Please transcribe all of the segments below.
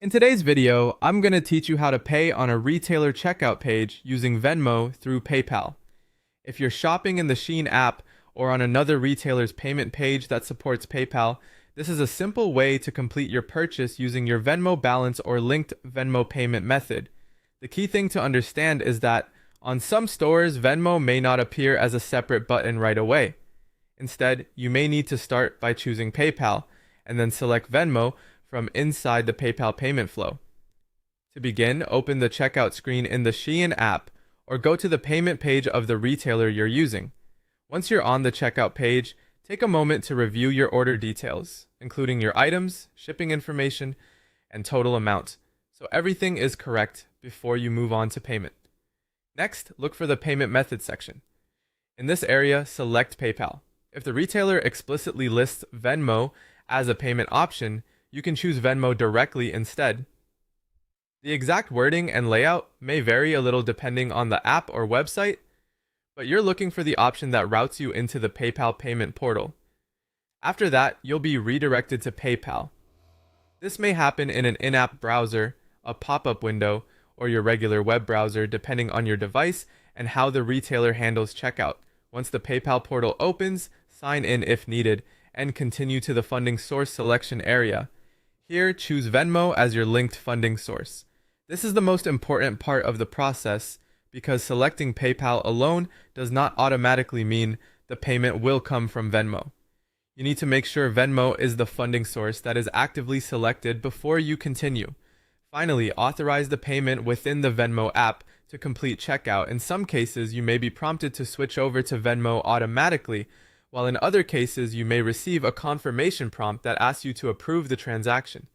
In today's video, I'm going to teach you how to pay on a retailer checkout page using Venmo through PayPal. If you're shopping in the SHEIN app or on another retailer's payment page that supports PayPal, this is a simple way to complete your purchase using your Venmo balance or linked Venmo payment method. The key thing to understand is that on some stores, Venmo may not appear as a separate button right away. Instead, you may need to start by choosing PayPal and then select Venmo from inside the PayPal payment flow. To begin, open the checkout screen in the SHEIN app or go to the payment page of the retailer you're using. Once you're on the checkout page, take a moment to review your order details, including your items, shipping information, and total amount, so everything is correct before you move on to payment. Next, look for the payment method section. In this area, select PayPal. If the retailer explicitly lists Venmo as a payment option, you can choose Venmo directly instead. The exact wording and layout may vary a little depending on the app or website, but you're looking for the option that routes you into the PayPal payment portal. After that, you'll be redirected to PayPal. This may happen in an in-app browser, a pop-up window, or your regular web browser depending on your device and how the retailer handles checkout. Once the PayPal portal opens, sign in if needed, and continue to the funding source selection area. Here, choose Venmo as your linked funding source. This is the most important part of the process because selecting PayPal alone does not automatically mean the payment will come from Venmo. You need to make sure Venmo is the funding source that is actively selected before you continue. Finally, authorize the payment within the Venmo app to complete checkout. In some cases, you may be prompted to switch over to Venmo automatically, while in other cases you may receive a confirmation prompt that asks you to approve the transaction.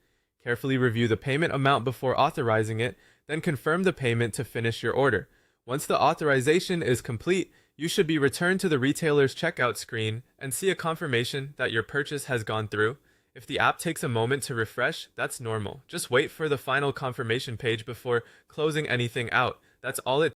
Carefully review the payment amount before authorizing it, then confirm the payment to finish your order. Once the authorization is complete, you should be returned to the retailer's checkout screen and see a confirmation that your purchase has gone through. If the app takes a moment to refresh, that's normal. Just wait for the final confirmation page before closing anything out. That's all it